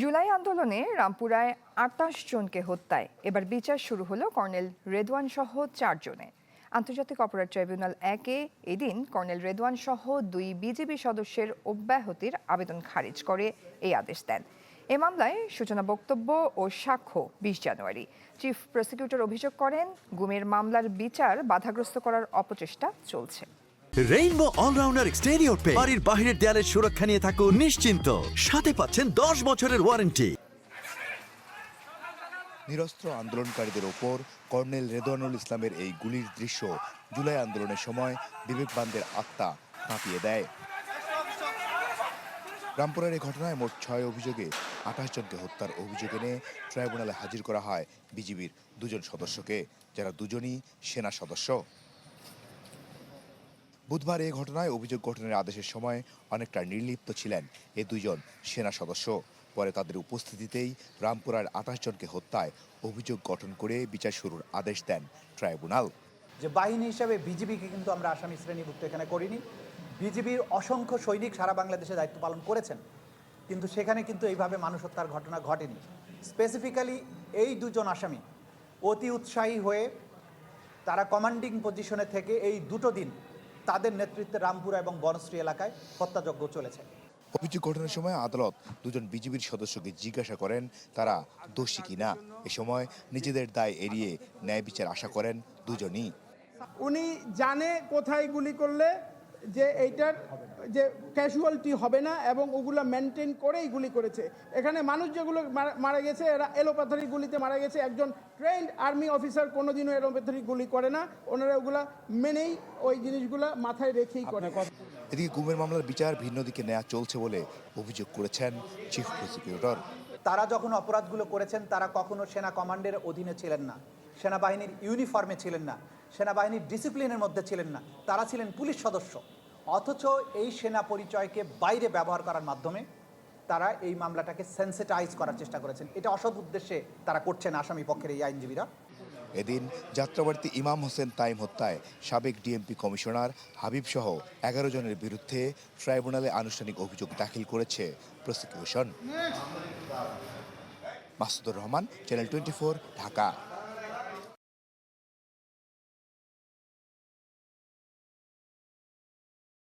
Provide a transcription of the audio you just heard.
জুলাই আন্দোলনে রামপুরায় ২৮ জনকে হত্যায় এবার বিচার শুরু হলো কর্নেল রেদওয়ান সহ ৪ জনে। আন্তর্জাতিক অপরাধ ট্রাইব্যুনাল ১-এ এদিন কর্নেল রেদওয়ান সহ ২ বিজিবি সদস্যের অব্যাহতির আবেদন খারিজ করে এই আদেশ দেন। এ মামলায় সূচনা বক্তব্য ও সাক্ষ্য ২০ জানুয়ারি। চিফ প্রসিকিউটর অভিযোগ করেন, গুমের মামলার বিচার বাধাগ্রস্ত করার অপচেষ্টা চলছে। রেইনবো অলরাউন্ডার এক্সটেরিয়র পেইন্ট বাড়ির বাহিরের দেয়ালের সুরক্ষা নিয়ে থাকুন নিশ্চিন্ত। সাথে পাচ্ছেন ১০ বছরের ওয়ারেন্টি। নিরস্ত্র আন্দোলনকারীদের ওপর কর্নেল রেদওয়ানুল ইসলামের এই গুলির দৃশ্য জুলাই আন্দোলনের সময় বিবেকবানদের আত্মা কাঁপিয়ে দেয়। রামপুরার এই ঘটনায় মোট ৬ অভিযোগে ২৮ জনকে হত্যার অভিযোগ এনে ট্রাইব্যুনালে হাজির করা হয় বিজিবির ২ জন সদস্যকে, যারা দুজনই সেনা সদস্য। বুধবার এই ঘটনায় অভিযোগ গঠনের আদেশের সময় অনেকটা নির্লিপ্ত ছিলেন এই ২ জন সেনা সদস্য। পরে তাদের উপস্থিতিতেই রামপুরার ২৮ জনকে হত্যায় অভিযোগ গঠন করে বিচার শুরুর আদেশ দেন ট্রাইব্যুনাল। যে বাহিনী হিসেবে বিজিবিকে কিন্তু আমরা আসামি শ্রেণীভুক্ত এখানে করিনি। বিজিবির অসংখ্য সৈনিক সারা বাংলাদেশে দায়িত্ব পালন করেছেন, কিন্তু সেখানে কিন্তু এইভাবে মানুষ হত্যার ঘটনা ঘটেনি। স্পেসিফিক্যালি এই ২ জন আসামি অতি উৎসাহী হয়ে তারা কমান্ডিং পজিশনে থেকে এই ২টো দিন তাদের নেতৃত্বে রামপুরা এবং বনশ্রী এলাকায় হত্যাযজ্ঞ চলেছে। অভিযোগ গঠনের সময় আদালত ২ জন বিজিবির সদস্যকে জিজ্ঞাসা করেন তারা দোষী কিনা। এ সময় নিজেদের দায় এড়িয়ে ন্যায় বিচার আশা করেন দুজনই। উনি জানে কোথায় গুলি করলে যে এইটার যে ক্যাজুয়ালিটি হবে না, এবং ওগুলো মেনটেন করেই গুলি করেছে। এখানে মানুষ যেগুলো মারা গেছে এরা এলোপ্যাথি গুলিতে মারা গেছে। একজন ট্রেন্ড আর্মি অফিসার কোনোদিনও এলোপ্যাথি গুলি করে না, ওনারা ওগুলা মেনেই ওই জিনিসগুলো মাথায় রেখেই করে। এদিকে গুমের মামলার বিচার ভিন্ন দিকে নেওয়া চলছে বলে অভিযোগ করেছেন চিফ প্রসিকিউটর। তারা যখন অপরাধগুলো করেছেন তারা কখনো সেনা কমান্ডের অধীনে ছিলেন না, সেনাবাহিনীর ইউনিফর্মে ছিলেন না, সেনাবাহিনীর ডিসিপ্লিনের মধ্যে ছিলেন না, তারা ছিলেন পুলিশ সদস্য। অথচ এই সেনা পরিচয়কে বাইরে ব্যবহার করার মাধ্যমে তারা এই মামলাটাকে সেন্সিটাইজ করার চেষ্টা করেছেন। এটা অসৎ উদ্দেশ্যে তারা করছেন আসামি পক্ষের এই আইনজীবীরা। এদিন যাত্রাবাড়িতে ইমাম হোসেন তাইম হত্যায় সাবেক ডিএমপি কমিশনার হাবিব সহ ১১ জনের বিরুদ্ধে ট্রাইব্যুনালে আনুষ্ঠানিক অভিযোগ দাখিল করেছে প্রসিকিউশন। মাসুদুর রহমান, চ্যানেল 24, ঢাকা।